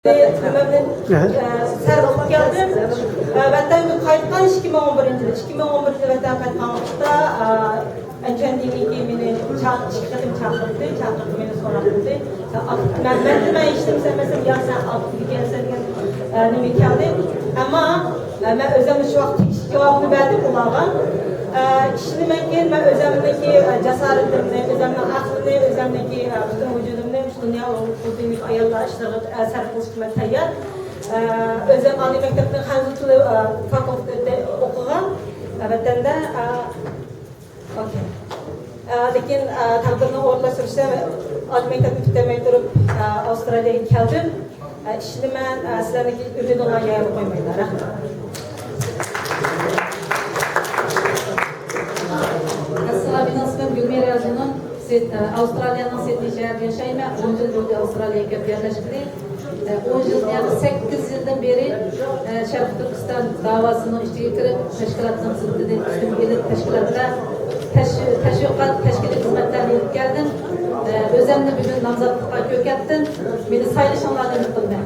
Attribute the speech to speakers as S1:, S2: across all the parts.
S1: Sərbəst gəldim. Vətən qayıtqan 2011-ci il. 2011-ci vətən qayıtqanlıqda əncəndiyini ki, məni şirkətim çağırdı məni soraqdı. Mən işləmişəm, məsələn, ya sən aktiv gəlsən deyən nimi gəldi. Amma mən özüm şu vaxt cavabını verdim bulağa. İşini mən özümdeki cəsarətimni, özümün aklını, özümdeki bütün vücudumni, dünya olduğunu ayarlaşdırıb sərf qılışmaya təyyar. Özüm Ali Məktəbinin Xəncə Tili fakültəsində oxuğan. Vətəndə lakin təqdirini orada sürüşəm, Ali Məktəbini bitirməyə durub Avustraliyaya gəldim. İşini mən sizlərə ümid olan yayarı qoymayırlar.
S2: Ben Gülmer Yazı'nın Avustralya'nın Sydney şehirde yaşayım. 10 yıl oldu Avustralya'ya gelip yerleştirdim. 10 yıl yani 8 yıldan beri Şarkı Türkistan davasının işçiye kırıp teşkilatının sınırında üstün gelip teşkilatla teşvikat, teşkil hizmetlerine ilk geldim. Özenli bir gün namzatlıkta kök ettim. Beni sayılışanlarla unuttum ben.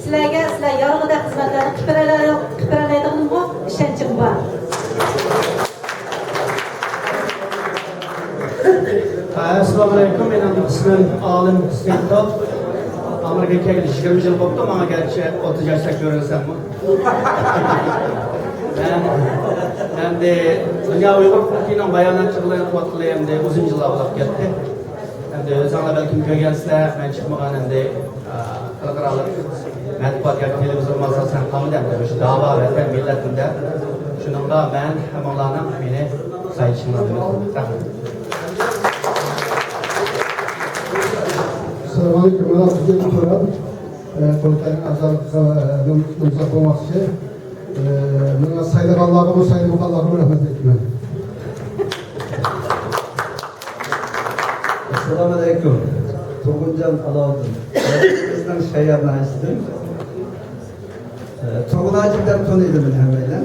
S2: Sizlerge yargıda hizmetlerini küpüreleydiğim bu işençim var.
S3: Assalamualaikum, benim ismim Alim Sentov. Amerika'ya gelip 20 yıl oldu ama gerçi 30 yaşta görünsem mi? Ben de Dünya Uygur Kurulu'nun bayanatçılığını kutlayayım de uzun yıllar olup gitti. Hem de özanla belki köygensizler, ben çıkmadan hem de kırıkıralık mətbuat ya televizyon masasından kamı demiş, dava vətən milletinde. Şununla ben hem onlarla beni sayışımladım.
S4: Assalamualaikum warahmatullahi wabarakatuh. Komitənin azallıqlarımıza olmaq için buna sayılar Allah'ımı, sayılar Allah'ımı rahmet etmem.
S5: Assalamualaikum. Turguncan Alavdın. Bizden şehirden istedim. Turgun Hacı'dan tanıydım ben hemen.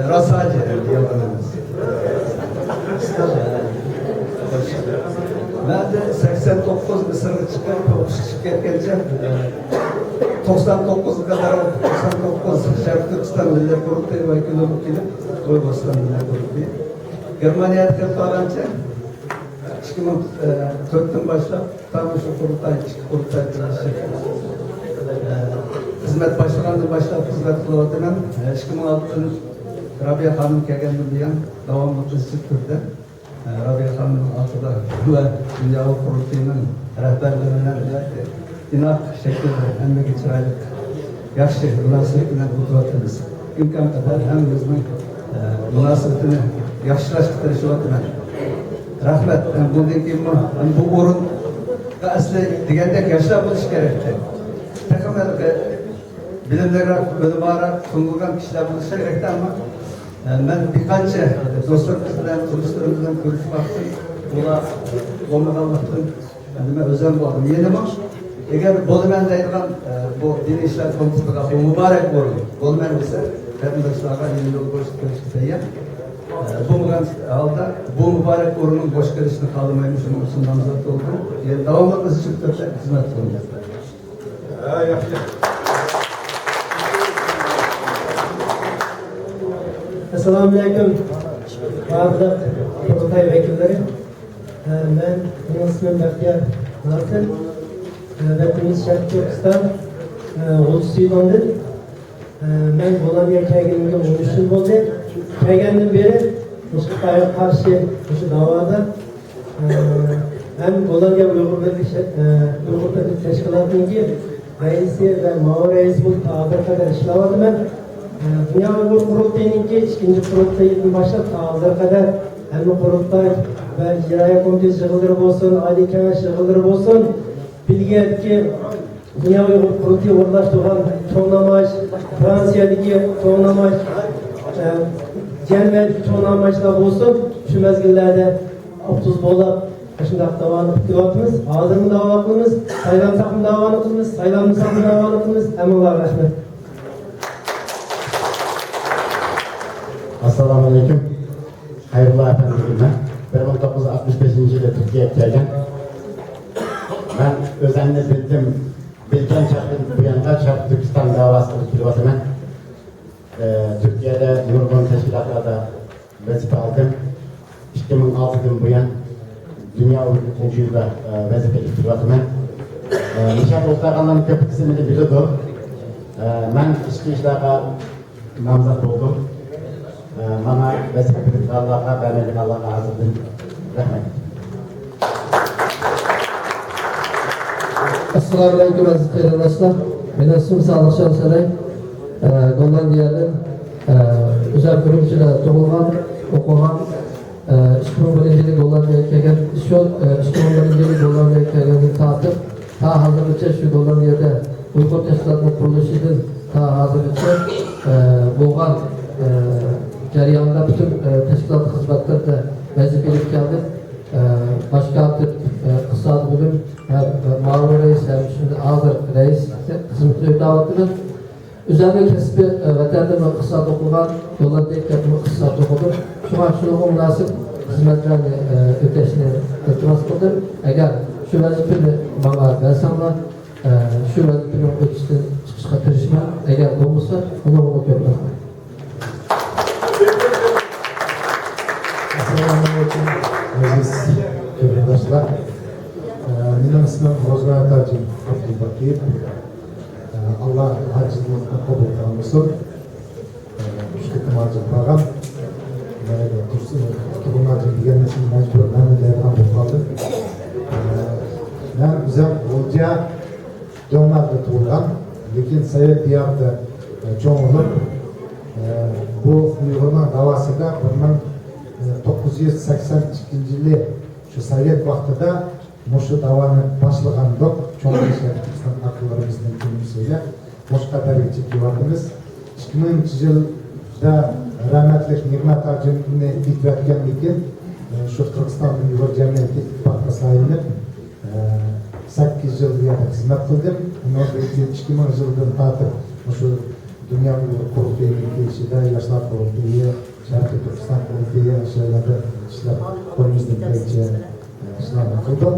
S5: Rasacı yalanımız. Ben de 89 Mısır'ı çıkarken 99 kadar 99 Şarkı Türkistan Millet Kurultayı Vakili olup gelip Uyguristan Millet Kurultayı. Germaniye'de kalanca 2004'ten başlap tam şu kurultay hizmet başlarında başlap hizmet kılıvatınan 2006'dan Rabia Hanım kelgenden diyen devamlı institut'ta Rabia Hanım'ın altıda ve Dünya Kurultayı'nın rehberlerinden inak şeklinde hem de geçiraylık yaşlı münasebetinden kutuvatımız imkan kadar hem bizim münasebetini yaşlaştırışıvatına rahmet. Bu urun asli digerdek yaşlar buluş gerekti. Takım bilimlere, bölümlere sunulgan kişiler buluşa gerekti ama ben birkaç dostlarımızdan, turistlerimizden görüşüp baktım. Buna olmadanlıktın kendime özen buldum. Yenim ama eğer Bolmen deyilgan bu Dini İşler Komitesi'ne bu mübarek boru, Bolmen ise kadındaşlarına yeni yol görüştürüyor. Bu mübarek borunun boş gelişini kaldırmaymış olmasından zaten oldu. Devamlı için hizmet sunacağız.
S6: Assalamualaikum Bağdat Kurultay vekilleri. Ben ismim Bəxtiyar Nasır. Vətimiz Şərq Türkistan Ulus Sudan'dır. Ben Bolonya'ya kelgenimde 13 yıl oldu. Kelgenden beri Muşkutay'a karşı şu davada hem Bologna Uygur Birlik Teşkilatı'nın reisi ve Mao reisi bu tağdır kadar işlavadım ben. Dünya Uygur Kurultayı'nın ikinci kurultayından başlayıp tağdır kadar hem kurultay ve icraya komitesi yığıldırı olsun, Ali Kemal yığıldırı olsun. Bilgi ki Dünya Uygur Kurultayı uğurlaştırılan tonlamaç, Fransiya'daki tonlamaç, Cennet çoğun amaçla olsun, şu mezgillerde 30 bola başında davanı kutluvatımız, hazırın davanımız, saylan takım davanımız, saylan misafir davanımız, emin var rahmet.
S7: Assalamualaikum. Hayırlı efendim. Ben 1965. yılda Türkiye'ye geldim. Ben özenle bildim, bilgen çakın bu yandaş Şarkı Türkistan davası kılıvatımın Türkiye'de nurgun teşkilatlarda vazife aldım. 2006'dan bu yan Dünya Uygur Yılda vazifeli kılıvatımın. Nişan Ultağanların köpüksünü de biliyordu. Ben içki işlerine namzat oldum. Bana vazifeli Allah'a, ben Allah'a hazırdım. Rahmet.
S6: Assalamu alaikum aziz qarindoshlar. Men ismim Sodiq Shamsaray. Gollandiyada o'zim Urumchida tug'ilgan, o'qigan. 2001-yili Gollandiyaga kelgan, shu 2001-yili Gollandiyaga kelgandan tortib ta hozirgacha shu Gollandiyada Uyg'ur tashkilotining qurilishidan ta hozirgacha bo'lgan jarayonda butun tashkilot xizmatlarida vazifa olib keldim. Başkentlik iqtisadi bilim ma'muriy reis ham shunda hozir reis xizmatga da'vatini o'zimning kasbi vatanda iqtisod o'qigan, yo'llarda iqtisod o'qidim. Shunga shunga munosib xizmatlarni o'tashni iltimos qildim. Agar shu vazifani menga bersanlar, shu vazifani o'tishdan chiqishga tirishman. Agar bo'lmasa, uni o'qitaman.
S4: Assalamu alaikum aziz qarindoshlar. Mening ismim Ro'zg'or Abdulbaqir. Allah hajjimizni qabul qilsin. Mushtakim hajji qilgan. Mana tursin, turmaji degan narsa majbur ma'nolardan bo'ldi. Men o'zim G'o'ja Jo'mlarda tug'ilgan, lekin Sovet diyorida cho'ng'ib bu Uyg'urlar davosida 1982-yili shu Sovet vaqtida mushu davoni boshlagandik. Cho'ng'ishlar aqllarimizdan kelmisiga boshqa darajaga kelamiz. 2000-yilda rahmatli Nig'mat Hojimni bitayotgan ekan, shu Qirg'iziston Uyg'ur jamiyati ittifoqiga saylanib 8 yil xizmat qildim. Undan keyin 2000-yildan tortib shu Dünya Uyg'ur qurultoyiga kelishida yoshlar qurultoyi, Sharqiy Turkiston qurultoyi ishlarida ishlab qo'limizdan kelgancha ishlarni qildim.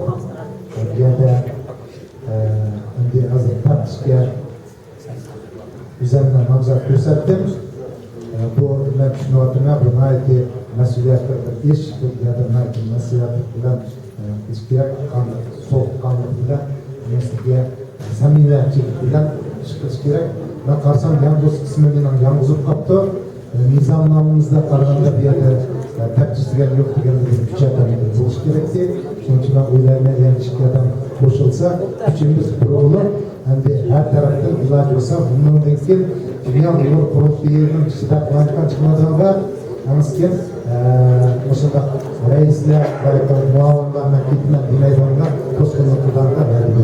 S4: Bu yerda endi hozir tartishga o'zimni nomzod ko'rsatdim. Bu bilan tushunyapman, bu nihoyatda mas'uliyatli bir ish, bu yerda mas'uliyat bilan ish kerak, sovuqqonlik bilan, sizga samimiyatchilik bilan ish qilish kerak. Ben qarsam bu qismi bilan yolg'izib qolibdi. Nizomnomamizda qaraganda bu yerda tartibsizlik yo'q degan kuchaytirib bo'lish kerakdi. Shuning uchun o'ylayman, yana ishlardan qo'shilsa, kuchimiz bir bo'lib, endi har tarafdan iloji bo'lsa, bundan keyin Dünya Uyg'ur qurultoyining ichida qancha chiqmaganlar, hammasga o'shanda raislar va muavinlarni ketma demaydiganlar to'sqinlik qilganlar beradi.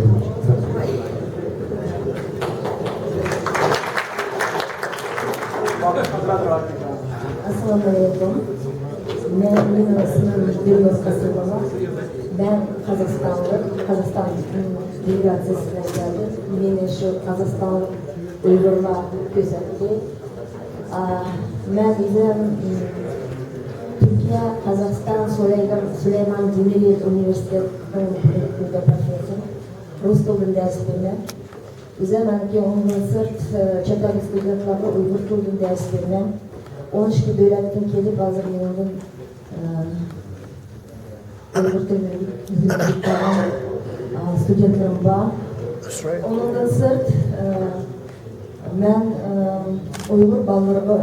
S8: Assalamu alaikum. Benim ismim Dilnoz Kasımova. Ben Kazakistan delegasyasına geldim. Beni şu Kazakistan Uygurlar gözetti. Ben bizim Türkiye, Kazakistan, Süleyman Demirel Üniversitesi'nin profesörü. Rus dili derslerine. Üzerindeki onun sırt çatal istudentlarla Uygur dili derslerine. 12 devletten kelip hazır yılın Uygur dilini studentlerim var. Onunla sırt ben Uygur ballarımı